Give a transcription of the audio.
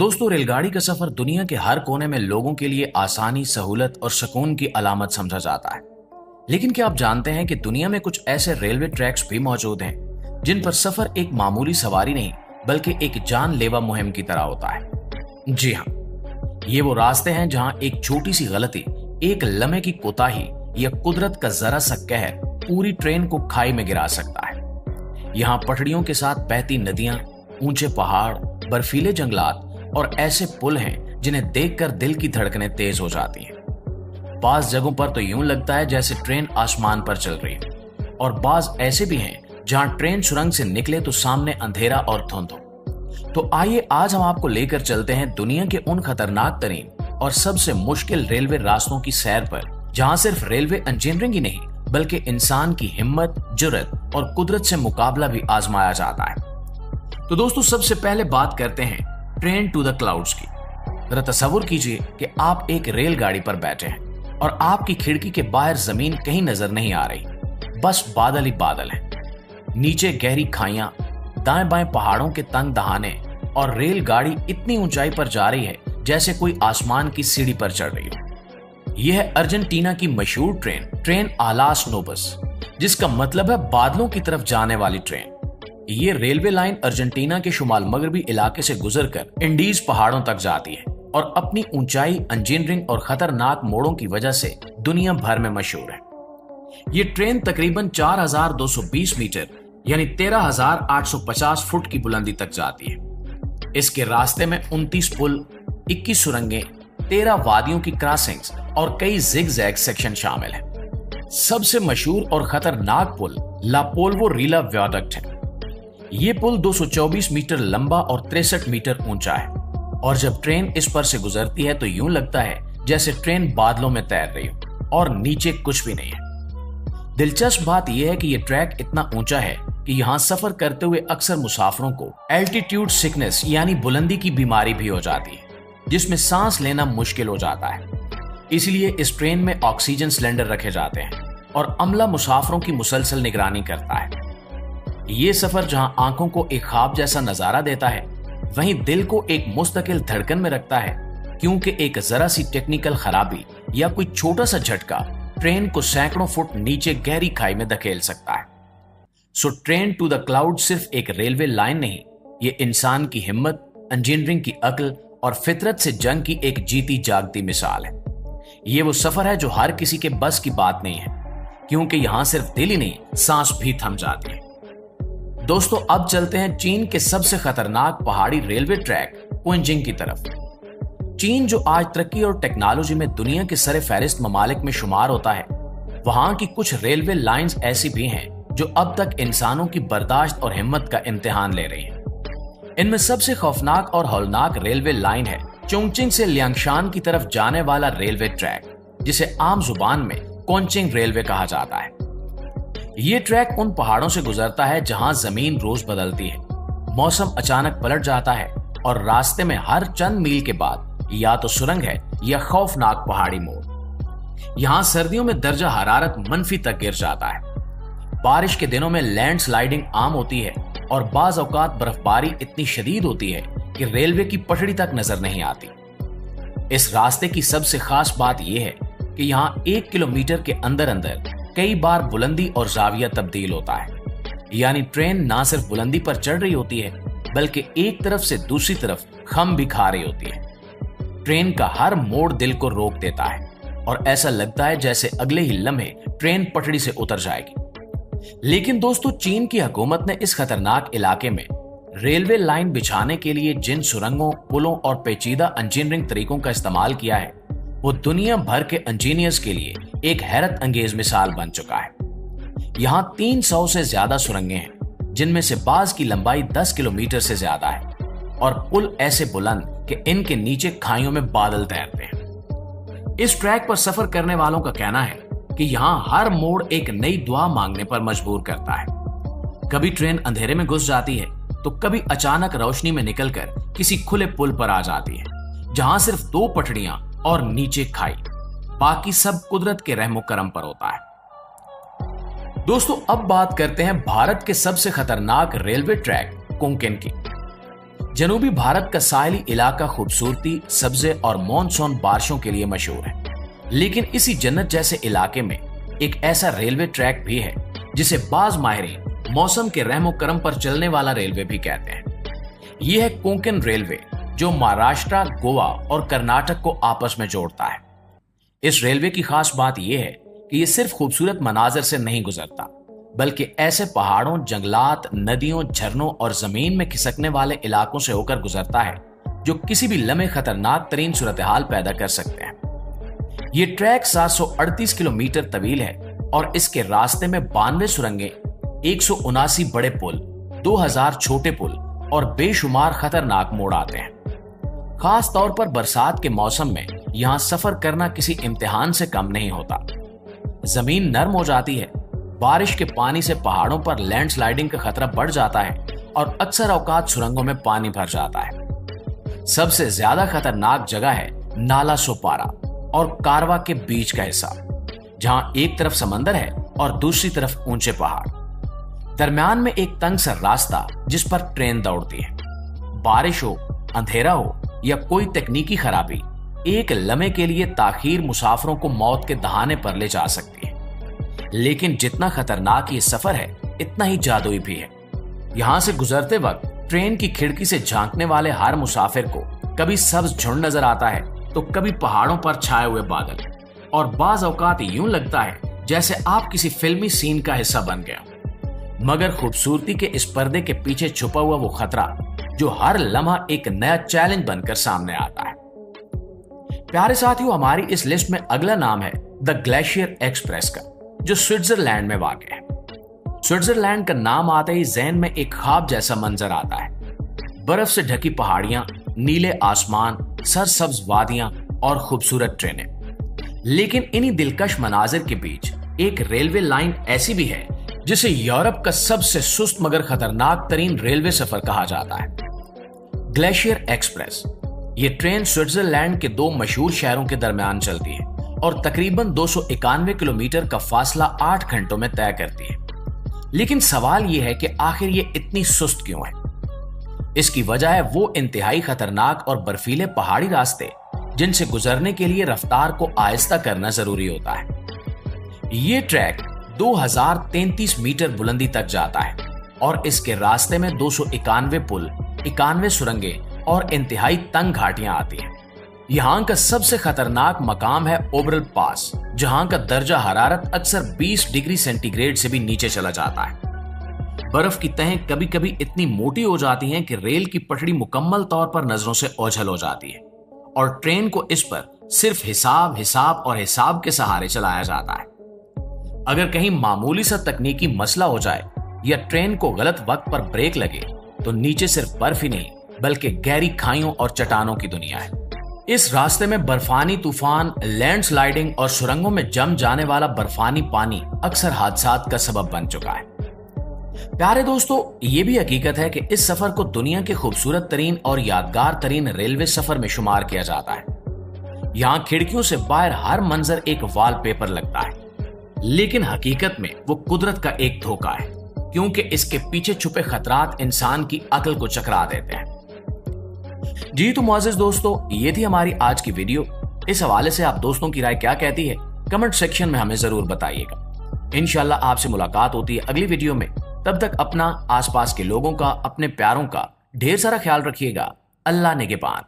दोस्तों, रेलगाड़ी का सफर दुनिया के हर कोने में लोगों के लिए आसानी, सहूलत और सुकून की अलामत समझा जाता है। लेकिन क्या आप जानते हैं कि दुनिया में कुछ ऐसे रेलवे ट्रैक्स भी मौजूद हैं जिन पर सफर एक मामूली सवारी नहीं बल्कि एक जानलेवा मुहिम की तरह होता है। जी हाँ, ये वो रास्ते हैं जहां एक छोटी सी गलती, एक लम्हे की कोताही या कुदरत का जरा सा कहर पूरी ट्रेन को खाई में गिरा सकता है। यहाँ पटरियों के साथ बहती नदियां, ऊंचे पहाड़, बर्फीले जंगलात और ऐसे पुल हैं जिन्हें देखकर दिल की धड़कनें तेज हो जाती हैं। बाज जगहों पर तो यूं लगता है जैसे ट्रेन आसमान पर चल रही है, और बाज ऐसे भी हैं जहां ट्रेन सुरंग से निकले तो सामने अंधेरा और धुंध हो। तो आइए आज हम आपको लेकर चलते हैं दुनिया के उन खतरनाक तरीन और सबसे मुश्किल रेलवे रास्तों की सैर पर, जहां सिर्फ रेलवे इंजीनियरिंग ही नहीं बल्कि इंसान की हिम्मत, जुर्रत और कुदरत से मुकाबला भी आजमाया जाता है। तो दोस्तों, सबसे पहले बात करते हैं ट्रेन टू द क्लाउड्स की। जरा तसव्वुर कीजिए कि आप एक रेलगाड़ी पर बैठे हैं और आपकी खिड़की के बाहर जमीन कहीं नजर नहीं आ रही, बस बादल ही बादल हैं। नीचे गहरी खाइयां, दाएं बाएं पहाड़ों के तंग दहाने, और रेलगाड़ी इतनी ऊंचाई पर जा रही है जैसे कोई आसमान की सीढ़ी पर चढ़ रही हो। यह है अर्जेंटीना की मशहूर ट्रेन आलास नोबस, जिसका मतलब है बादलों की तरफ जाने वाली ट्रेन। ये रेलवे लाइन अर्जेंटीना के शुमाल मगरबी इलाके से गुजरकर इंडीज पहाड़ों तक जाती है और अपनी ऊंचाई, इंजीनियरिंग और खतरनाक मोड़ों की वजह से दुनिया भर में मशहूर है। ये ट्रेन तकरीबन 4220 मीटर यानी 13850 फुट की बुलंदी तक जाती है। इसके रास्ते में 29 पुल, 21 सुरंगें, 13 वादियों की क्रॉसिंग्स और कई जिग-जैग सेक्शन शामिल हैं। सबसे मशहूर और खतरनाक पुल ला पोल्वो रीला वियाडक्ट है। ये पुल 224 मीटर लंबा और 63 मीटर ऊंचा है, और जब ट्रेन इस पर से गुजरती है तो यूं लगता है जैसे ट्रेन बादलों में तैर रही हो और नीचे कुछ भी नहीं है। दिलचस्प बात यह है कि यह ट्रैक इतना ऊंचा है कि यहाँ सफर करते हुए अक्सर मुसाफिरों को एल्टीट्यूड सिकनेस यानी बुलंदी की बीमारी भी हो जाती है, जिसमें सांस लेना मुश्किल हो जाता है। इसलिए इस ट्रेन में ऑक्सीजन सिलेंडर रखे जाते हैं और अमला मुसाफिरों की मुसलसल निगरानी करता है। ये सफर जहां आंखों को एक ख्वाब जैसा नजारा देता है, वहीं दिल को एक मुस्तकिल धड़कन में रखता है, क्योंकि एक जरा सी टेक्निकल खराबी या कोई छोटा सा झटका ट्रेन को सैकड़ों फुट नीचे गहरी खाई में धकेल सकता है। So train to the cloud सिर्फ एक रेलवे लाइन नहीं, ये इंसान की हिम्मत, इंजीनियरिंग की अक्ल और फितरत से जंग की एक जीती जागती मिसाल है। ये वो सफर है जो हर किसी के बस की बात नहीं है, क्योंकि यहां सिर्फ दिल ही नहीं, सांस भी थम जाती है। दोस्तों, अब चलते हैं चीन के सबसे खतरनाक पहाड़ी रेलवे ट्रैक क्विंजिंग की तरफ। चीन जो आज तरक्की और टेक्नोलॉजी में दुनिया के सरे फहरिस्त ममालिक में शुमार होता है, वहां की कुछ रेलवे लाइंस ऐसी भी हैं जो अब तक इंसानों की बर्दाश्त और हिम्मत का इम्तिहान ले रही हैं। इनमें सबसे खौफनाक और हौलनाक रेलवे लाइन है चोंगचिंग से लियांगशान की तरफ जाने वाला रेलवे ट्रैक, जिसे आम जुबान में कोंचिंग रेलवे कहा जाता है। ये ट्रैक उन पहाड़ों से गुजरता है जहां जमीन रोज बदलती है, मौसम अचानक पलट जाता है और रास्ते में हर चंद मील के बाद या तो सुरंग है या खौफनाक पहाड़ी मोड़। यहां सर्दियों में दर्जा हरारत मनफी तक गिर जाता है। बारिश के दिनों में लैंड स्लाइडिंग आम होती है और बाज औकात बर्फबारी इतनी शदीद होती है कि रेलवे की पटड़ी तक नजर नहीं आती। इस रास्ते की सबसे खास बात यह है कि यहाँ 1 किलोमीटर के अंदर अंदर कई बार बुलंदी और जाविया तब्दील होता है, यानी ट्रेन ना सिर्फ बुलंदी पर चढ़ रही होती है बल्कि एक तरफ से दूसरी तरफ खम भी खा रही होती है। ट्रेन का हर मोड़ दिल को रोक देता है और ऐसा लगता है जैसे अगले ही लम्हे ट्रेन पटड़ी से उतर जाएगी। लेकिन दोस्तों, चीन की हुकूमत ने इस खतरनाक इलाके में रेलवे लाइन बिछाने के लिए जिन सुरंगों, पुलों और पेचीदा इंजीनियरिंग तरीकों का इस्तेमाल किया है, वो दुनिया भर के इंजीनियर्स के लिए एक हैरत अंगेज मिसाल बन चुका है। यहाँ 300 से ज्यादा सुरंगें हैं, जिनमें से बाज की लंबाई 10 किलोमीटर से ज्यादा है, और पुल ऐसे बुलंद कि इनके नीचे खाइयों में बादल तैरते हैं। इस ट्रैक पर सफर करने वालों का कहना है कि यहाँ हर मोड़ एक नई दुआ मांगने पर मजबूर करता है। कभी ट्रेन अंधेरे में घुस जाती है तो कभी अचानक रोशनी में निकलकर किसी खुले पुल पर आ जाती है, जहां सिर्फ 2 पटड़ियां और नीचे खाई, बाकी सब कुदरत के रहमो करम पर होता है। दोस्तों, अब बात करते हैं भारत के सबसे खतरनाक रेलवे ट्रैक कोंकेन की। जनूबी भारत का साहिली इलाका खूबसूरती, सब्जे और मॉनसून बारिशों के लिए मशहूर है, लेकिन इसी जन्नत जैसे इलाके में एक ऐसा रेलवे ट्रैक भी है जिसे बाज माहिरीन मौसम के रहमो करम पर चलने वाला रेलवे भी कहते हैं। यह है कोंकण रेलवे, जो महाराष्ट्र, गोवा और कर्नाटक को आपस में जोड़ता है। इस रेलवे की खास बात यह है कि यह सिर्फ खूबसूरत मनाजर से नहीं गुजरता, बल्कि ऐसे पहाड़ों, जंगलात, नदियों, झरनों और जमीन में खिसकने वाले इलाकों से होकर गुजरता है जो किसी भी लम्हे खतरनाक तरीन सूरत हाल पैदा कर सकते हैं। ये ट्रैक 738 किलोमीटर तवील है और इसके रास्ते में 92 सुरंगें, 179 बड़े पुल, 2000 छोटे पुल और बेशुमार खतरनाक मोड़ आते हैं। खास तौर पर बरसात के मौसम में यहाँ सफर करना किसी इम्तिहान से कम नहीं होता। जमीन नरम हो जाती है, बारिश के पानी से पहाड़ों पर लैंडस्लाइडिंग का खतरा बढ़ जाता है और अक्सर औकात सुरंगों में पानी भर जाता है। सबसे ज्यादा खतरनाक जगह है नाला सोपारा और कारवा के बीच का हिस्सा, जहां एक तरफ समंदर है और दूसरी तरफ ऊंचे पहाड़। दरमियान में एक तंग सा रास्ता जिस पर ट्रेन दौड़ती है। बारिश हो, अंधेरा हो या कोई तकनीकी खराबी, एक लम्हे के लिए ताखीर मुसाफिरों को मौत के दहाने पर ले जा सकती है। लेकिन जितना खतरनाक ये सफर है, इतना ही जादुई भी है। यहां से गुजरते वक्त ट्रेन की खिड़की से झांकने वाले हर मुसाफिर को कभी सब्ज झुंड नजर आता है तो कभी पहाड़ों पर छाए हुए बादल, और बाज औकात यूं लगता है जैसे आप किसी फिल्मी सीन का हिस्सा बन गए। मगर खूबसूरती के इस पर्दे के पीछे छुपा हुआ वो खतरा जो हर लम्हा एक नया चैलेंज बनकर सामने आता है। प्यारे साथियों, हमारी इस लिस्ट में अगला नाम है द ग्लेशियर एक्सप्रेस का, जो स्विट्जरलैंड में वाक़ है। स्विट्जरलैंड का नाम आते ही ज़हन में एक ख्वाब जैसा मंजर आता है। बर्फ से ढकी पहाड़ियां, नीले आसमान, सरसब्ज वादियां और खूबसूरत ट्रेनें। लेकिन इन्हीं दिलकश मनाजिर के बीच एक रेलवे लाइन ऐसी भी है जिसे यूरोप का सबसे सुस्त मगर खतरनाक तरीन रेलवे सफर कहा जाता है, ग्लेशियर एक्सप्रेस। ये ट्रेन स्विट्जरलैंड के दो मशहूर शहरों के दरमियान चलती है और तकरीबन 291 किलोमीटर का फासला 8 घंटों में तय करती है। लेकिन सवाल यह है कि आखिर ये इतनी सुस्त क्यों है? इसकी वजह है वो इंतहाई खतरनाक और बर्फीले पहाड़ी रास्ते जिनसे गुजरने के लिए रफ्तार को आहिस्ता करना जरूरी होता है। ये ट्रैक 2033 मीटर बुलंदी तक जाता है और इसके रास्ते में 291 पुल, 91 सुरंगें और इंतहाई तंग घाटियां आती हैं। यहाँ का सबसे खतरनाक मकाम है ओबरल पास, जहां का दर्जा हरारत अक्सर 20 डिग्री सेंटीग्रेड से भी नीचे चला जाता है। बर्फ की तहें कभी कभी इतनी मोटी हो जाती हैं कि रेल की पटड़ी मुकम्मल तौर पर नजरों से ओझल हो जाती है और ट्रेन को इस पर सिर्फ हिसाब के सहारे चलाया जाता है। अगर कहीं मामूली सा तकनीकी मसला हो जाए या ट्रेन को गलत वक्त पर ब्रेक लगे तो नीचे सिर्फ बर्फ ही नहीं बल्कि गहरी खाइयों और चट्टानों की दुनिया है। इस रास्ते में बर्फानी तूफान, लैंडस्लाइडिंग और सुरंगों में जम जाने वाला बर्फानी पानी अक्सर हादसात का सबब बन चुका है। प्यारे दोस्तों, ये भी हकीकत है कि इस सफर को दुनिया के खूबसूरत तरीन और यादगार तरीन रेलवे सफर में शुमार किया जाता है। यहाँ खिड़कियों से बाहर हर मंजर एक वॉलपेपर लगता है, लेकिन हकीकत में वो कुदरत का एक धोखा है, क्योंकि इसके पीछे छुपे खतरात इंसान की अक्ल को चकरा देते हैं। जी तो मुआज़िज़ दोस्तों, ये थी हमारी आज की वीडियो। इस हवाले से आप दोस्तों की राय क्या कहती है, कमेंट सेक्शन में हमें जरूर बताइएगा। इंशाल्लाह आपसे मुलाकात होती है अगली वीडियो में। तब तक अपना, आसपास के लोगों का, अपने प्यारों का ढेर सारा ख्याल रखिएगा। अल्लाह निगहबान।